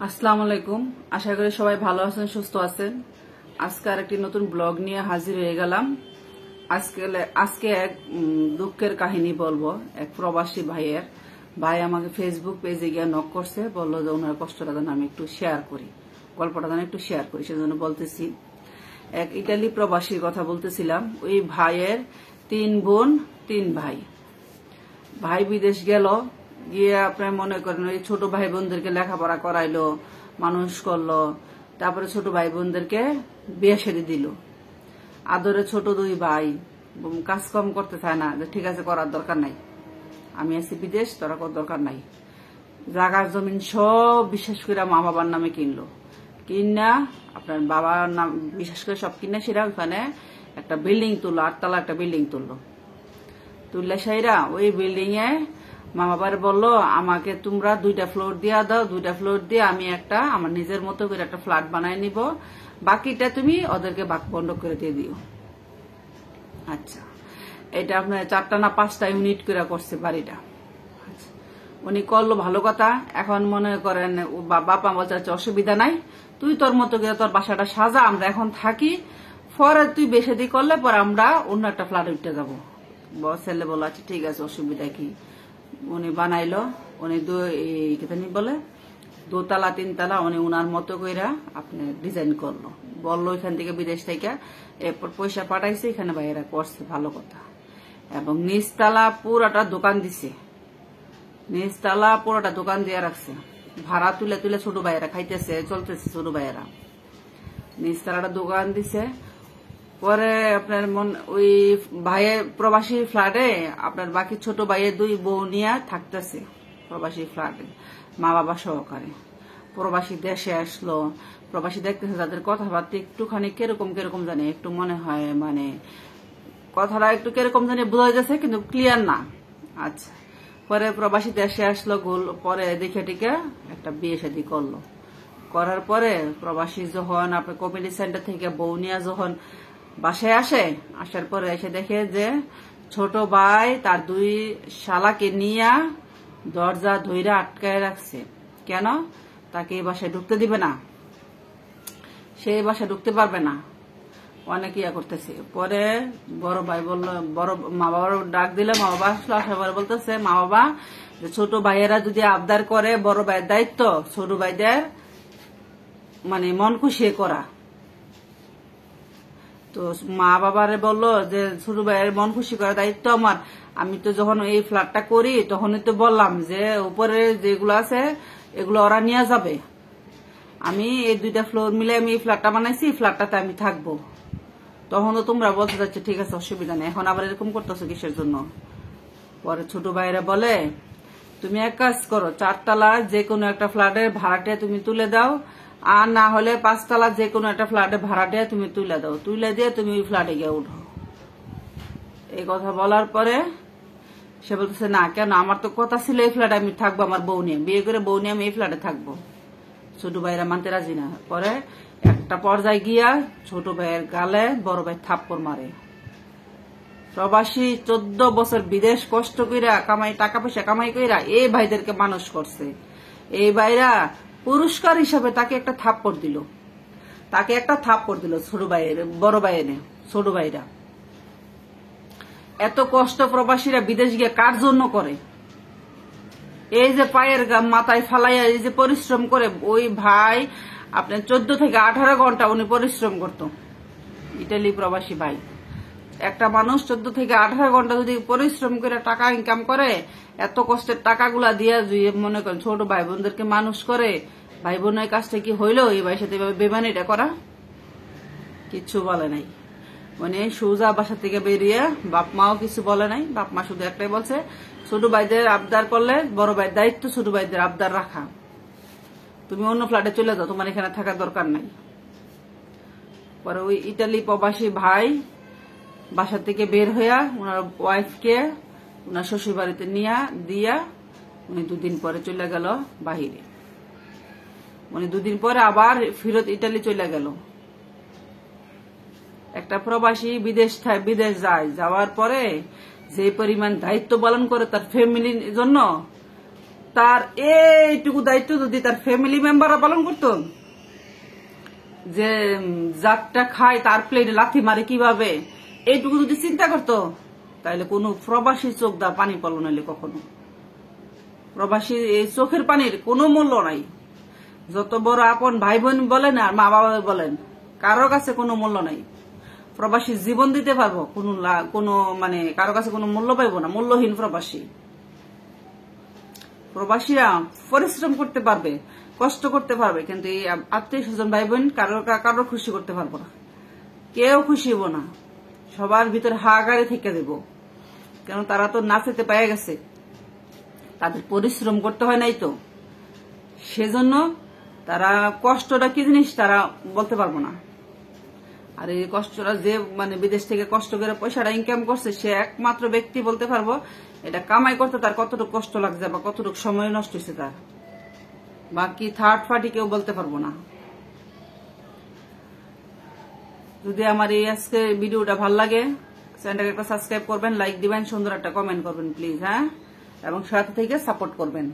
আসসালামু আলাইকুম। আশা করি সবাই ভালো আছেন, সুস্থ আছেন। আজকে আর একটি নতুন ব্লগ নিয়ে হাজির হয়ে গেলাম। আজকে এক দুঃখের কাহিনী বলবো। এক প্রবাসী ভাই আমাকে ফেসবুক পেজে গিয়ে নক করছে, বললো যে ওনার কষ্টটা যেন আমি একটু শেয়ার করি, গল্পটা যেন একটু শেয়ার করি, সেজন্য বলতেছি। এক ইটালি প্রবাসীর কথা বলতেছিলাম। ওই ভাইয়ের 3 বোন 3 ভাই। ভাই বিদেশ গেল, গিয়ে আপনার মনে করেন ওই ছোট ভাই বোনদেরকে লেখাপড়া করাইলো, মানুষ করলো, তারপরে ছোট ভাই বোনদেরকে বিয়ে শাদী দিল। আদরে ছোট 2 ভাই কাজ কম করতে চায় না, যে ঠিক আছে করার দরকার নাই, আমি আছি বিদেশ, তোরা করার দরকার নাই। জায়গা জমিন সব বিশেষ করে মা বাবার নামে কিনলো, কিনা আপনার বাবার নাম বিশেষ করে সব কিনে সেরা ওখানে একটা বিল্ডিং তুললো, 8 তলা একটা বিল্ডিং তুললে সেইরা ওই বিল্ডিং এ মা বাবার বললো আমাকে তোমরা 2টা ফ্লোর দিয়া দাও, 2টা ফ্লোর দিয়ে আমি একটা আমার নিজের মতো করে একটা ফ্ল্যাট বানায় নিব, বাকিটা তুমি ওদেরকে ভাগ বন্ধক করে দিয়ে দিও। আচ্ছা, এটা আপনার 4টা না 5টা ইউনিট করে করছে বাড়িটা। আচ্ছা, উনি করলো, ভালো কথা। এখন মনে করেন বাবা বলছে আচ্ছা অসুবিধা নাই, তুই তোর মতো করে তোর বাসাটা সাজা, আমরা এখন থাকি, পরে তুই বেশি দিয়ে করলে পরে আমরা অন্য একটা ফ্ল্যাট উঠতে যাবো। ছেলে বললো আচ্ছা ঠিক আছে, অসুবিধা কি। উনি বানাইলো, উনি বলে 2 তলা 3 তলা উনি উনার মতো কইরা আপনি ডিজাইন করলো, বললো এখান থেকে বিদেশ থেকে, এরপর পয়সা পাঠাইছে, এখানে ভাইয়েরা করছে, ভালো কথা। এবং নিচতলা পুরাটা দোকান দিছে, নিচতলা পুরোটা দোকান দিয়ে রাখছে, ভাড়া তুলে তুলে ছোট ভাইয়েরা খাইতেছে, চলতেছে ছোট ভাইয়েরা। নিচতলাটা দোকান দিছে। পরে আপনার ওই ভাইয়ের প্রবাসী ফ্ল্যাটে আপনার বাকি ছোট ভাইয়ের 2 বউ নিয়ে থাকতেছে প্রবাসী ফ্ল্যাটে, মা বাবা সহকারে। প্রবাসী দেশে আসলো, প্রবাসী দেখতেছে তাদের কথাবার্তা একটুখানি কিরকম কিরকম জানে, একটু মনে হয় মানে কথাটা একটু কিরকম জানি বোঝা যাচ্ছে, কিন্তু ক্লিয়ার না। আচ্ছা, পরে প্রবাসী দেশে আসলো, পরে দেখে টিকে একটা বিয়ে শাদী করলো। করার পরে প্রবাসী যখন আপনার কমিউনিটি সেন্টার থেকে বউ নিয়ে যখন বাসায় আসার পরে এসে দেখে যে ছোট ভাই তার 2 শালাকে নিয়ে দরজা ধইরা আটকায় রাখছে। কেন? তাকে এই বাসায় ঢুকতে দিবে না, সে এই বাসায় ঢুকতে পারবে না, অনেক ইয়া করতেছে। পরে বড় ভাই বললো, বড় মা বাবার ডাক দিলে, মা বাবা আসলো, আসার পরে বলতেছে মা বাবা যে ছোট ভাইয়েরা যদি আবদার করে, বড় ভাইয়ের দায়িত্ব ছোট ভাইদের মানে মন খুশি করা। তো মা বাবারে বললো যে ছোট ভাইয়ের মন খুশি করার দায়িত্ব আমার। আমি তো যখন এই ফ্ল্যাটটা করি তখনই তো বললাম যে উপরে যেগুলো আছে এগুলো ওরা নিয়ে যাবে, আমি এই 2টা ফ্লোর মিলে আমি এই ফ্ল্যাটটা বানাইছি, ফ্ল্যাটটাতে আমি থাকবো। তখন তো তোমরা বলতে যাচ্ছে ঠিক আছে অসুবিধা নেই, এখন আবার এরকম করতেছো কিসের জন্য? পরে ছোট ভাইয়েরা বলে তুমি এক কাজ করো, 4 তলা যে কোনো একটা ফ্ল্যাটের ভাড়াটা তুমি তুলে দাও, আর না হলে 5 তলা যে কোনো একটা ফ্ল্যাটের ভাড়াটা তুমি তুলে দাও, তুলে দিয়ে তুমি ওই ফ্ল্যাটে গিয়ে উঠো। এই কথা বলার পরে সে বলতেছে না, কেন, আমার তো কথা ছিল এই ফ্ল্যাটে আমি থাকবো, আমার বউ নিয়ে বিয়ে করে বউ নিয়ে আমি এই ফ্ল্যাটে থাকবো। ছোট ভাইরা মানতে রাজি না। পরে একটা পর্যায়ে গিয়া ছোট ভাইয়ের গালে বড় ভাই থাপ্পড় মারে। প্রবাসী 14 বছর বিদেশ কষ্ট কইরা কামাই, টাকা পয়সা কামাই কইরা এই ভাইদেরকে মানুষ করছে। এই ভাইরা পুরস্কার হিসাবে তাকে একটা থাপ্পড় দিল, ছোট ভাইয়ের, বড় ভাই এনে। ছোট ভাইরা এত কষ্ট প্রবাসীরা বিদেশ গিয়ে কার জন্য করে? এই যে পায়ের মাথায় ফালাইয়া এই যে পরিশ্রম করে, ওই ভাই আপনার 14 থেকে 18 ঘন্টা উনি পরিশ্রম করত। ইটালি প্রবাসী ভাই, একটা মানুষ 14 থেকে 18 ঘন্টা যদি পরিশ্রম করে টাকা ইনকাম করে, এত কষ্টের টাকাগুলা দিয়ে মনে করেন ছোট ভাই বোনদেরকে মানুষ করে, ভাই বোনের কাজটা কি হইলো এই ভাইয়ের সাথে বেমানিটা করা? কিচ্ছু বলে নাই। মানে সোজা বাসা থেকে বেরিয়ে বাপ মাও কিছু বলে নাই, বাপ মা শুধু একটাই বলছে ছোট ভাইদের আবদার করলে বড় ভাইয়ের দায়িত্ব ছোট ভাইদের আবদার রাখা, তুমি অন্য ফ্ল্যাটে চলে যাও, তোমার এখানে থাকার দরকার নাই। পরে ওই ইটালি প্রবাসী ভাই বাসা থেকে বের হইয়া ওনার ওয়াইফকে ওনার শ্বশুর বাড়িতে দিয়া উনি 2 দিন পরে চলে গেল বাহিরে। উনি 2 দিন পরে আবার ফিরত ইটালি চলে গেল। একটা প্রবাসী বিদেশ যায়, যাওয়ার পরে যে পরিমাণ দায়িত্ব পালন করে তার ফ্যামিলির জন্য, তার এইটুকু দায়িত্ব যদি তার ফ্যামিলি মেম্বাররা পালন করতো, যে যাকটা খায় তার প্লেটে লাথি মারে কিভাবে, এইটুকু যদি চিন্তা করতো, তাহলে কোনো প্রবাসী চোখ দা পানি পড়লো নাইলে কখনো। প্রবাসী এই চোখের পানির কোনো মূল্য নাই। যত বড় আপন ভাই বোন বলেন আর মা বাবা বলেন, কারোর কাছে কোনো মূল্য নাই। প্রবাসী জীবন দিতে পারবো, কোনো মানে কারো কাছে কোনো মূল্য পাইবো না, মূল্যহীন প্রবাসী। প্রবাসীরা পরিশ্রম করতে পারবে, কষ্ট করতে পারবে, কিন্তু এই আত্মীয় স্বজন ভাই বোন কারোর খুশি করতে পারবো না, কেউ খুশি হবো না। সবার ভিতরে হাহাকারে থেকে দেব, কেন তারা তো নাচেতে পেয়ে গেছে, তাদের পরিশ্রম করতে হয় নাই তো, সেজন্য তারা কষ্টটা কি জিনিস তারা বলতে পারবো না। আর এই কষ্টটা যে মানে বিদেশ থেকে কষ্ট করে পয়সাটা ইনকাম করছে, সে একমাত্র ব্যক্তি বলতে পারবো এটা কামাই করতে তার কতটুকু কষ্ট লাগছে বা কতটুকু সময় নষ্ট হয়েছে তার। বাকি থার্ড পার্টি কেউ বলতে পারবো না। যদি আমার এই আজকে ভিডিওটা ভালো লাগে, চ্যানেলটাকে একটা সাবস্ক্রাইব করবেন, লাইক দিবেন, সুন্দর একটা কমেন্ট করবেন প্লিজ, হ্যাঁ, এবং সাথে থেকে সাপোর্ট করবেন।